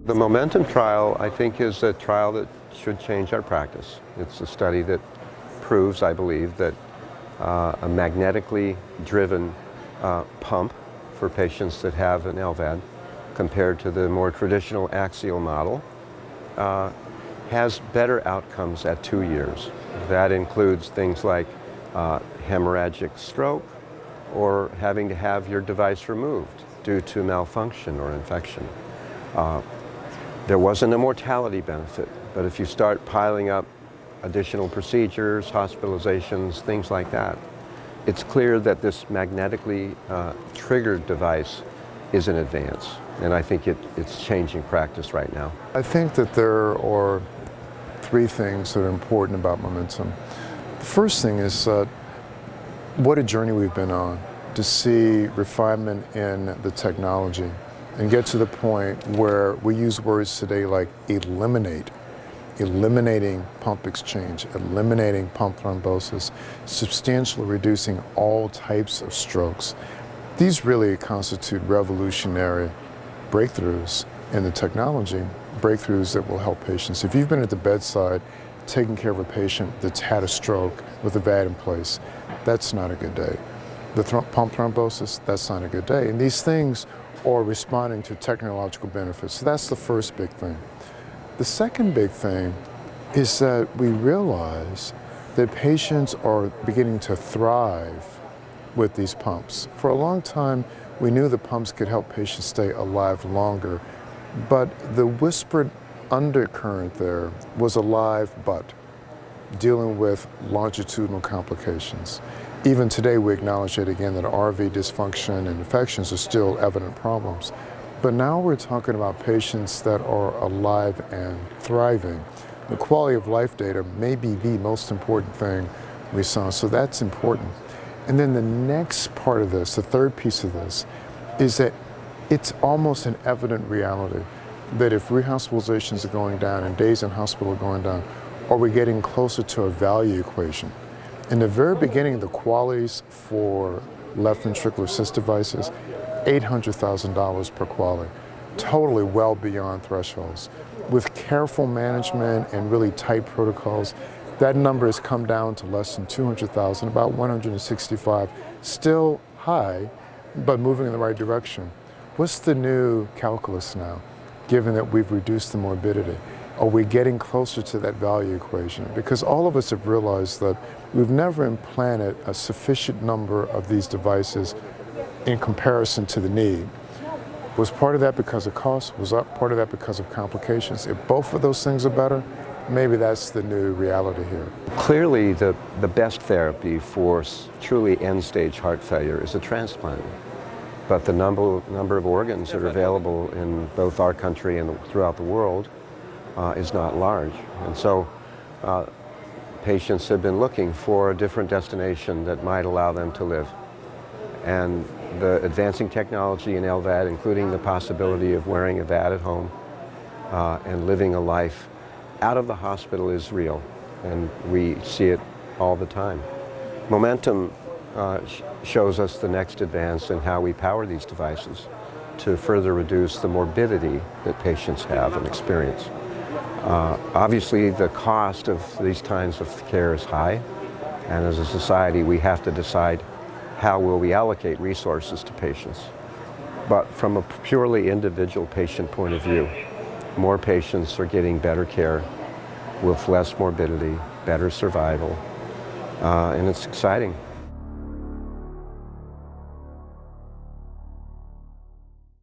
The Momentum trial, I think, is a trial that should change our practice. It's a study that proves, I believe, that a magnetically driven pump for patients that have an LVAD compared to the more traditional axial model has better outcomes at 2 years. That includes things like hemorrhagic stroke or having to have your device removed due to malfunction or infection. There wasn't a mortality benefit, but if you start piling up additional procedures, hospitalizations, things like that, it's clear that this magnetically triggered device is an advance, and I think it's changing practice right now. I think that there are 3 things that are important about Momentum. The first thing is what a journey we've been on to see refinement in the technology and get to the point where we use words today like eliminating pump exchange, eliminating pump thrombosis, substantially reducing all types of strokes. These really constitute revolutionary breakthroughs in the technology, breakthroughs that will help patients. If you've been at the bedside taking care of a patient that's had a stroke with a VAD in place, that's not a good day. The pump thrombosis, that's not a good day. And these things are responding to technological benefits. So that's the first big thing. The second big thing is that we realize that patients are beginning to thrive with these pumps. For a long time, we knew the pumps could help patients stay alive longer, but the whispered undercurrent there was a live but, dealing with longitudinal complications. Even today, we acknowledge it again that RV dysfunction and infections are still evident problems. But now we're talking about patients that are alive and thriving. The quality of life data may be the most important thing we saw, so that's important. And then the next part of this, the third piece of this, is that it's almost an evident reality that if rehospitalizations are going down and days in hospital are going down, are we getting closer to a value equation? In the very beginning, the qualities for left ventricular assist devices, $800,000 per quality, totally well beyond thresholds. With careful management and really tight protocols, that number has come down to less than 200,000, about 165. Still high, but moving in the right direction. What's the new calculus now, given that we've reduced the morbidity? Are we getting closer to that value equation? Because all of us have realized that we've never implanted a sufficient number of these devices in comparison to the need. Was part of that because of cost? Was part of that because of complications? If both of those things are better, maybe that's the new reality here. Clearly, the best therapy for truly end-stage heart failure is a transplant. But the number of organs that are available in both our country and throughout the world is not large. And so patients have been looking for a different destination that might allow them to live. And the advancing technology in LVAD, including the possibility of wearing a VAD at home and living a life out of the hospital, is real, and we see it all the time. Momentum shows us the next advance in how we power these devices to further reduce the morbidity that patients have and experience. Obviously, the cost of these kinds of care is high, and as a society, we have to decide how will we allocate resources to patients. But from a purely individual patient point of view, more patients are getting better care with less morbidity, better survival, and it's exciting.